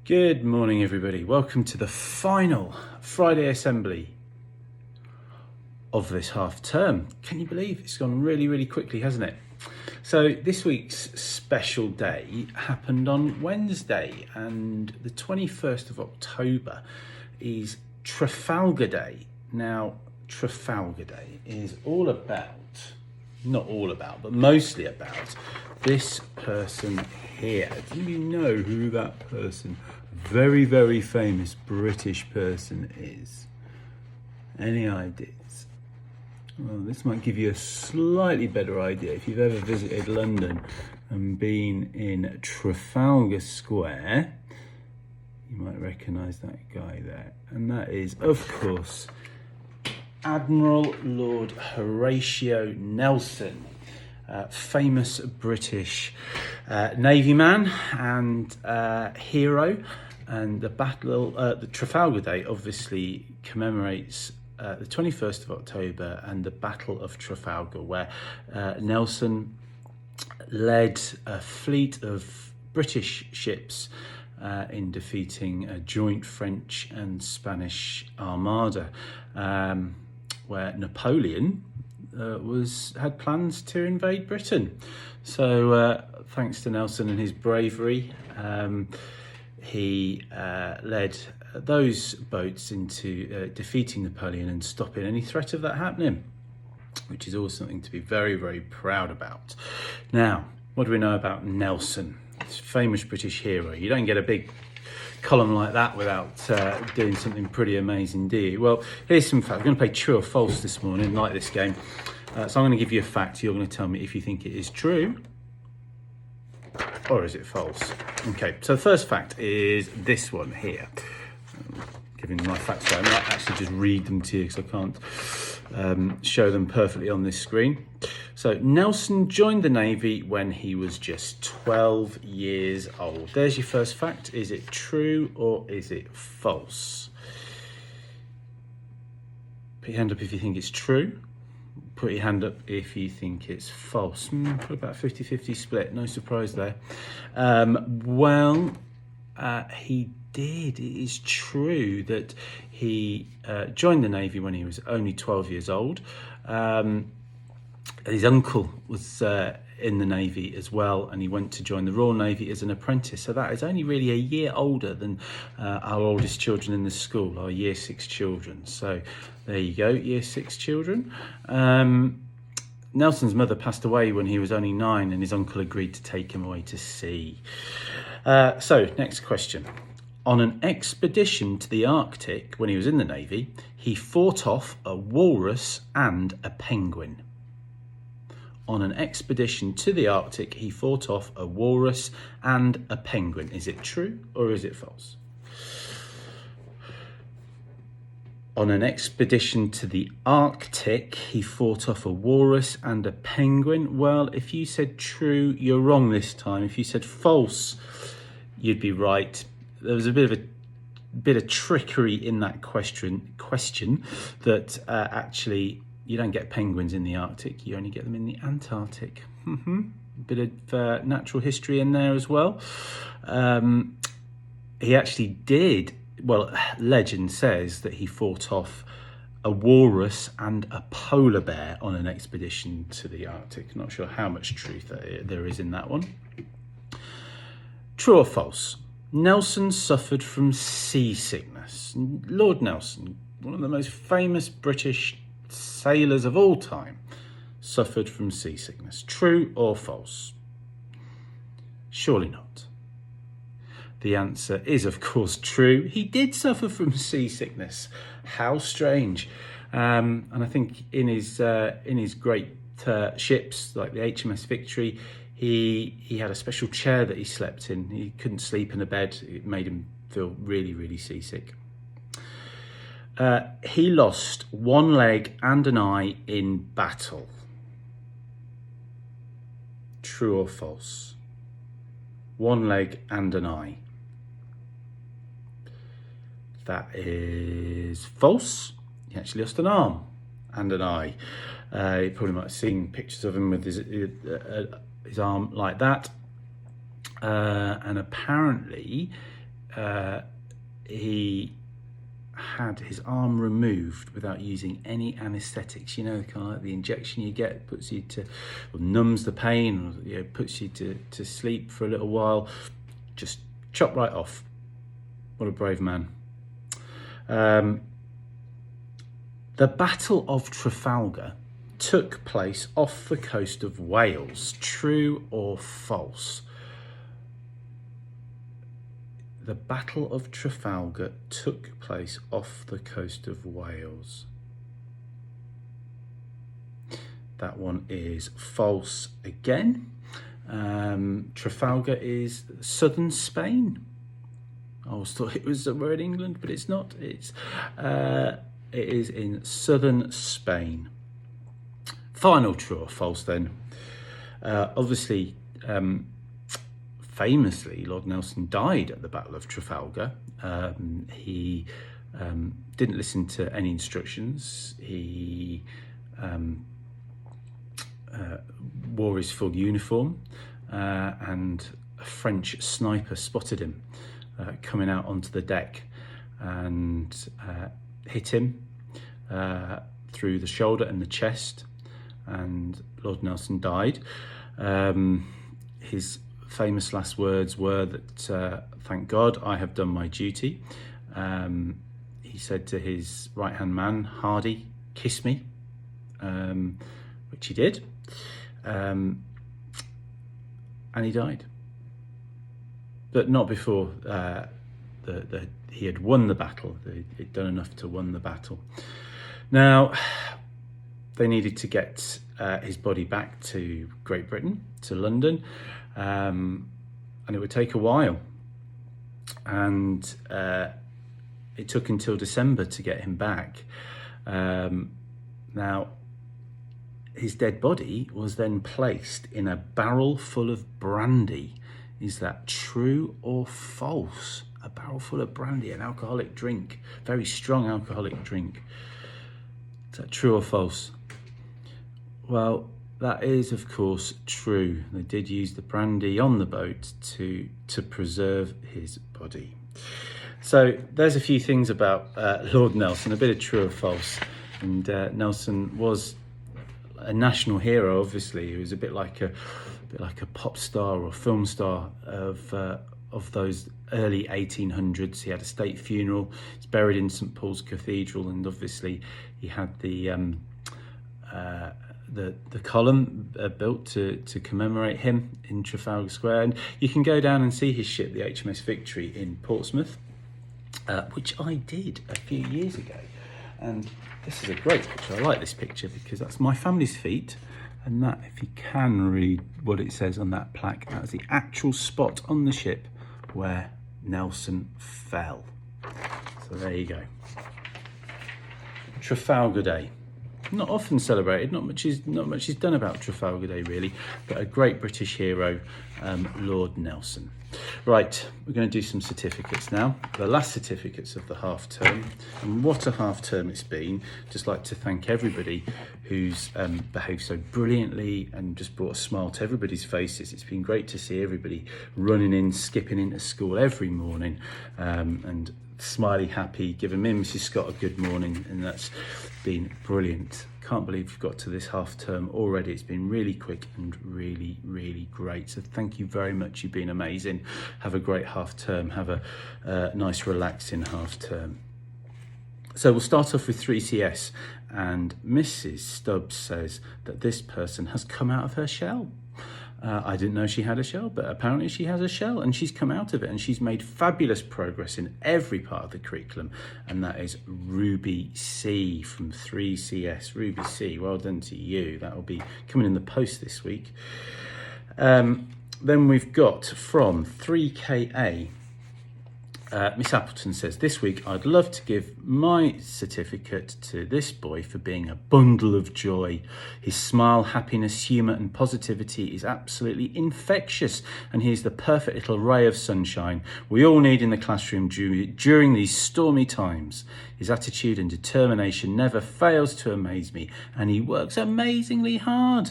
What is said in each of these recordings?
Good morning, everybody. Welcome to the final Friday assembly of this half term. Can you believe it's gone really, really quickly, hasn't it? So this week's special day happened on Wednesday, and the 21st of October is Trafalgar Day. Now, Trafalgar Day is all about, not all about, but mostly about this person here. Do you know who that person, very, very famous British person is? Any ideas? Well, this might give you a slightly better idea if you've ever visited London and been in Trafalgar Square. You might recognise that guy there, and that is, of course, Admiral Lord Horatio Nelson, famous British Navy man and hero. And the Trafalgar Day obviously commemorates the 21st of October and the Battle of Trafalgar, where Nelson led a fleet of British ships in defeating a joint French and Spanish armada, where Napoleon had plans to invade Britain. So thanks to Nelson and his bravery, he led those boats into defeating Napoleon and stopping any threat of that happening, which is always something to be very, very proud about. Now, what do we know about Nelson? This famous British hero. You don't get a big column like that without doing something pretty amazing, do you? Well, here's some facts. I'm going to play true or false this morning, like this game. So I'm going to give you a fact. You're going to tell me if you think it is true or is it false. Okay, so the first fact is this one here. Giving my facts away. I might actually just read them to you because I can't show them perfectly on this screen. So Nelson joined the Navy when he was just 12 years old. There's your first fact. Is it true or is it false? Put your hand up if you think it's true. Put your hand up if you think it's false. Put about 50-50 split. No surprise there. He did. It is true that he joined the Navy when he was only 12 years old. His uncle was in the Navy as well, and he went to join the Royal Navy as an apprentice. So that is only really a year older than our oldest children in the school, our Year 6 children. So there you go, Year 6 children. Nelson's mother passed away when he was only 9, and his uncle agreed to take him away to sea. So next question. On an expedition to the Arctic when he was in the Navy, he fought off a walrus and a penguin. On an expedition to the Arctic, he fought off a walrus and a penguin. Is it true or is it false? On an expedition to the Arctic, he fought off a walrus and a penguin. Well, if you said true, you're wrong this time. If you said false, you'd be right. There was a bit of trickery in that question that actually you don't get penguins in the Arctic, you only get them in the Antarctic. Bit of natural history in there as well. He actually did, well, legend says that he fought off a walrus and a polar bear on an expedition to the Arctic. Not sure how much truth there is in that one. True or false? Nelson suffered from seasickness. Lord Nelson, one of the most famous British sailors of all time, suffered from seasickness. True or false? Surely not. The answer is, of course, true. He did suffer from seasickness. How strange. And I think in his great ships, like the HMS Victory, he had a special chair that he slept in. He couldn't sleep in a bed. It made him feel really, really seasick. He lost one leg and an eye in battle. True or false? One leg and an eye. That is false. He actually lost an arm and an eye. You probably might have seen pictures of him with his arm like that. And apparently he had his arm removed without using any anaesthetics. You know, kind of like the injection you get puts you to, or numbs the pain, or, you know, puts you to sleep for a little while. Just chop right off. What a brave man. The Battle of Trafalgar took place off the coast of Wales. True or false? The Battle of Trafalgar took place off the coast of Wales. That one is false again. Trafalgar is southern Spain. I always thought it was somewhere in England, but it's not. It is in southern Spain. Final true or false then. Obviously, famously, Lord Nelson died at the Battle of Trafalgar. He didn't listen to any instructions. He wore his full uniform, and a French sniper spotted him coming out onto the deck and hit him through the shoulder and the chest, and Lord Nelson died. His famous last words were that, thank God I have done my duty. He said to his right-hand man, Hardy, kiss me, which he did, and he died. But not before he had won the battle. He'd done enough to win the battle. Now, they needed to get his body back to Great Britain, to London, and it would take a while. And it took until December to get him back. Now, his dead body was then placed in a barrel full of brandy. Is that true or false? A barrel full of brandy, an alcoholic drink, very strong alcoholic drink. Is that true or false? Well, that is, of course, true. They did use the brandy on the boat to preserve his body. So there's a few things about Lord Nelson, a bit of true or false. And Nelson was a national hero. Obviously, he was a bit like a pop star or film star of those early 1800s. He had a state funeral. He's buried in St Paul's Cathedral, and obviously he had the column built to commemorate him in Trafalgar Square. And you can go down and see his ship, the HMS Victory, in Portsmouth, which I did a few years ago. And this is a great picture. I like this picture because that's my family's feet. And that, if you can read what it says on that plaque, that's the actual spot on the ship where Nelson fell. So there you go. Trafalgar Day. Not often celebrated, not much is done about Trafalgar Day really, but a great British hero, Lord Nelson. Right, we're going to do some certificates now. The last certificates of the half term, and what a half term it's been. Just like to thank everybody who's behaved so brilliantly and just brought a smile to everybody's faces. It's been great to see everybody running in, skipping into school every morning, and smiley happy, giving me and Mrs Scott a good morning, and that's been brilliant. Can't believe we've got to this half term already. It's been really quick and really, really great. So thank you very much. You've been amazing. Have a great half term. Have a nice relaxing half term. So we'll start off with 3CS, and Mrs Stubbs says that this person has come out of her shell. I didn't know she had a shell, but apparently she has a shell, and she's come out of it, and she's made fabulous progress in every part of the curriculum, and that is Ruby C from 3CS. Ruby C, well done to you. That will be coming in the post this week. Then we've got from 3KA, Miss Appleton says, this week I'd love to give my certificate to this boy for being a bundle of joy. His smile, happiness, humour and positivity is absolutely infectious, and he's the perfect little ray of sunshine we all need in the classroom during these stormy times. His attitude and determination never fails to amaze me, and he works amazingly hard.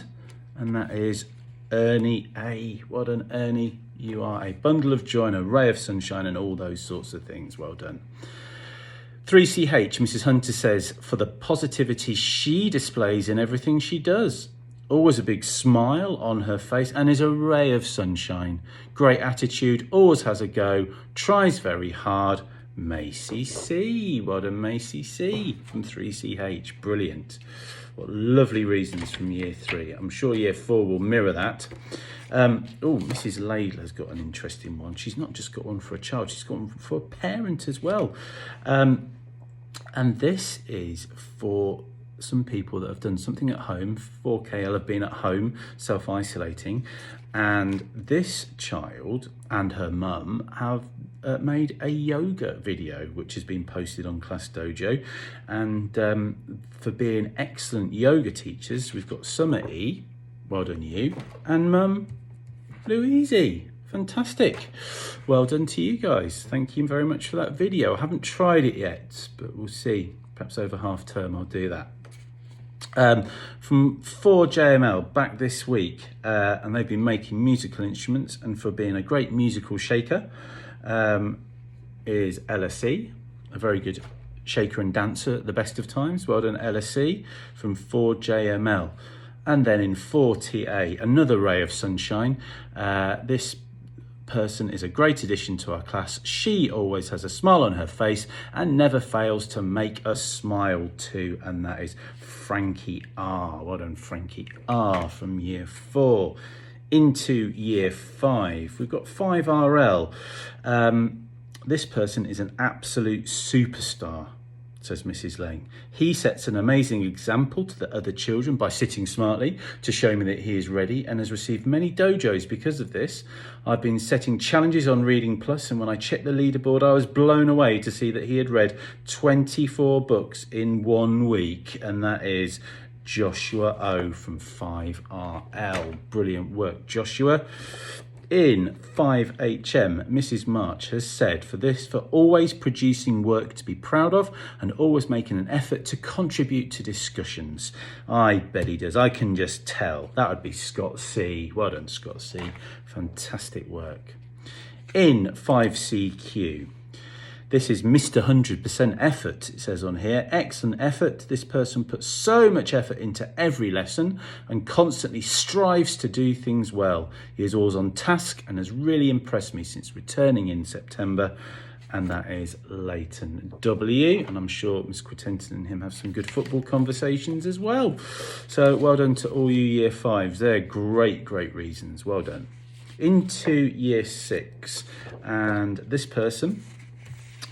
And that is Ernie A. Well done, Ernie. You are a bundle of joy and a ray of sunshine and all those sorts of things. Well done. 3CH, Mrs. Hunter says, for the positivity she displays in everything she does. Always a big smile on her face and is a ray of sunshine. Great attitude, always has a go, tries very hard. Macy C. Well done, Macy C. from 3CH. Brilliant. What lovely reasons from year 3. I'm sure year 4 will mirror that. Mrs. Laidler's got an interesting one. She's not just got one for a child, she's got one for a parent as well. And this is for some people that have done something at home. 4KL have been at home self-isolating, and this child and her mum have made a yoga video which has been posted on Class Dojo, and for being excellent yoga teachers, we've got Summer E, well done you, and Mum Louise. Fantastic. Well done to you guys. Thank you very much for that video. I haven't tried it yet, but we'll see. Perhaps over half term I'll do that. From 4JML back this week, and they've been making musical instruments, and for being a great musical shaker is LSE, a very good shaker and dancer at the best of times. Well done LSE from 4JML. And then in 4TA, another ray of sunshine. This person is a great addition to our class. She always has a smile on her face and never fails to make us smile too, and that is Frankie R. Well done, Frankie R. from year 4 into year 5. We've got 5RL. This person is an absolute superstar, says Mrs. Lane. He sets an amazing example to the other children by sitting smartly to show me that he is ready, and has received many dojos because of this. I've been setting challenges on Reading Plus, and when I checked the leaderboard, I was blown away to see that he had read 24 books in 1 week, and that is Joshua O from 5RL. Brilliant work, Joshua. In 5HM, Mrs. March has said, for always producing work to be proud of and always making an effort to contribute to discussions. I bet he does. I can just tell. That would be Scott C. Well done, Scott C. Fantastic work. In 5CQ, this is Mr. 100% effort, it says on here. Excellent effort. This person puts so much effort into every lesson and constantly strives to do things well. He is always on task and has really impressed me since returning in September. And that is Leighton W. And I'm sure Miss Quintenton and him have some good football conversations as well. So well done to all you year 5s. They're great, great reasons. Well done. Into year 6. And this person...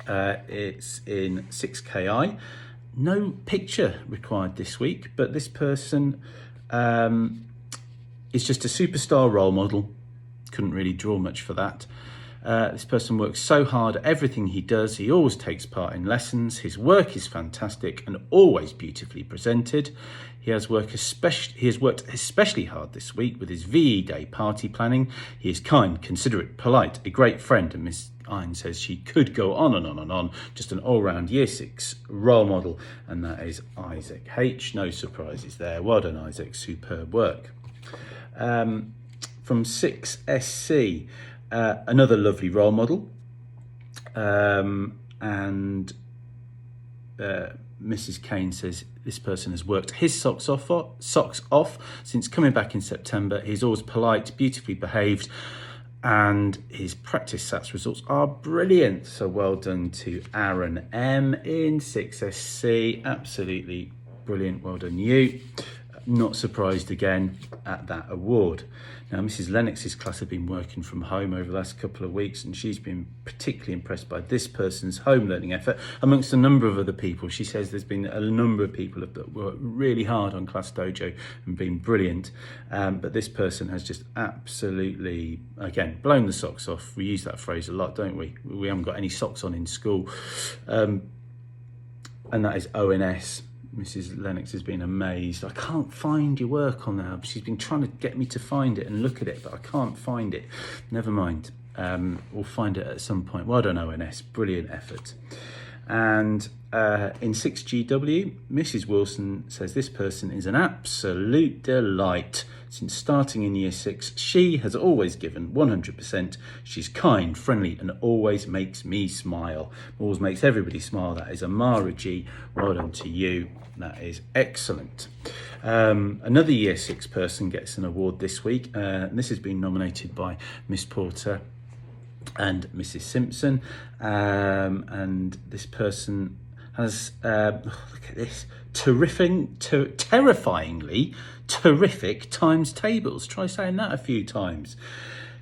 it's in 6KI. No picture required this week, but this person is just a superstar role model. Couldn't really draw much for that. This person works so hard at everything he does. He always takes part in lessons. His work is fantastic and always beautifully presented. He has worked especially hard this week with his VE Day party planning. He is kind, considerate, polite, a great friend, and Miss Ein says she could go on and on and on. Just an all-round year 6 role model, and that is Isaac H. No surprises there. Well done, Isaac. Superb work. From 6SC, another lovely role model, and Mrs. Kane says this person has worked his socks off since coming back in September. He's always polite, beautifully behaved, and his practice stats results are brilliant. So well done to Aaron M in 6SC. Absolutely brilliant. Well done you. Not surprised again at that award. Now, Mrs. Lennox's class have been working from home over the last couple of weeks, and she's been particularly impressed by this person's home learning effort amongst a number of other people. She says there's been a number of people that worked really hard on Class Dojo and been brilliant, but this person has just absolutely, again, blown the socks off. We use that phrase a lot, don't we? We haven't got any socks on in school, and that is ONS. Mrs. Lennox has been amazed. I can't find your work on there. She's been trying to get me to find it and look at it, but I can't find it. Never mind. We'll find it at some point. Well done, ONS. Brilliant effort. And in 6GW, Mrs. Wilson says this person is an absolute delight Since starting in Year 6, she has always given 100%. She's kind, friendly, and always makes me smile. Always makes everybody smile. That is Amara G. Well done to you. That is excellent. Another Year 6 person gets an award this week. And this has been nominated by Miss Porter and Mrs. Simpson. And this person has, look at this, terrifyingly terrific times tables. Try saying that a few times.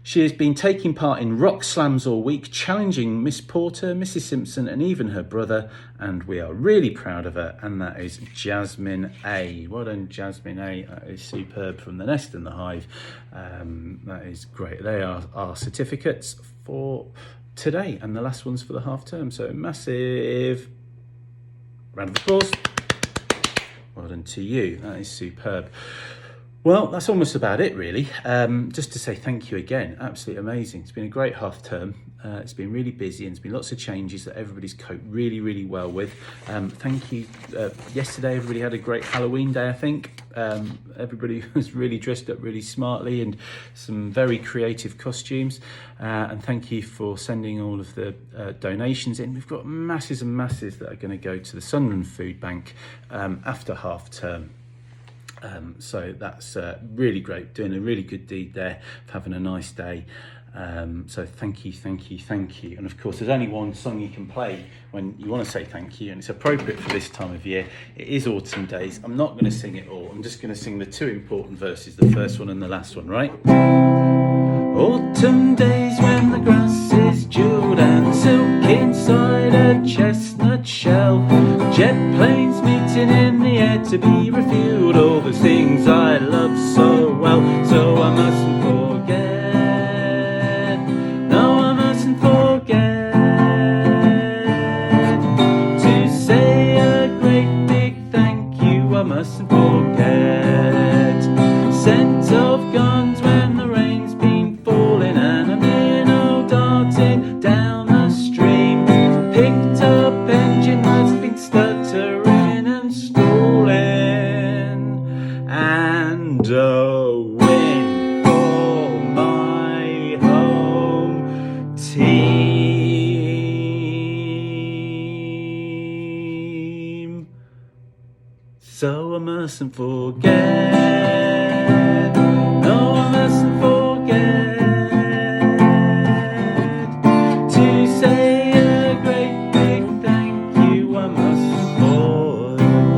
She has been taking part in rock slams all week, challenging Miss Porter, Mrs. Simpson, and even her brother, and we are really proud of her, and that is Jasmine A. Well done, Jasmine A. That is superb, from the Nest and the Hive. That is great. They are our certificates for today, and the last one's for the half term, so massive round of applause. Well done to you. That is superb. Well, that's almost about it, really. Just to say thank you again. Absolutely amazing. It's been a great half term. It's been really busy, and it's been lots of changes that everybody's coped really, really well with. Thank you. Yesterday, everybody had a great Halloween day, I think. Everybody was really dressed up really smartly, and some very creative costumes. And thank you for sending all of the donations in. We've got masses and masses that are going to go to the Sunderland Food Bank after half term. So that's really great, doing a really good deed there, having a nice day. So thank you. And of course, there's only one song you can play when you want to say thank you, and it's appropriate for this time of year. It is Autumn Days. I'm not going to sing it all. I'm just going to sing the two important verses, the first one and the last one, right? Autumn days when the grass is jeweled and silk inside a chestnut shell, jet planes meeting in the air to be refueled, all the things I love so well, so I mustn't forget, no I mustn't forget, to say a great big thank you, I mustn't forget, scent of guns when the rain's been falling and a minnow darting down the stream, picked up engine that's been stuttering and stalling, and a win for my home team. So I mustn't forget, no I mustn't forget, to say a great big thank you, I mustn't forget.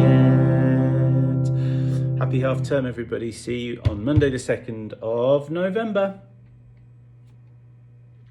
Happy half term, everybody. See you on Monday the 2nd of November.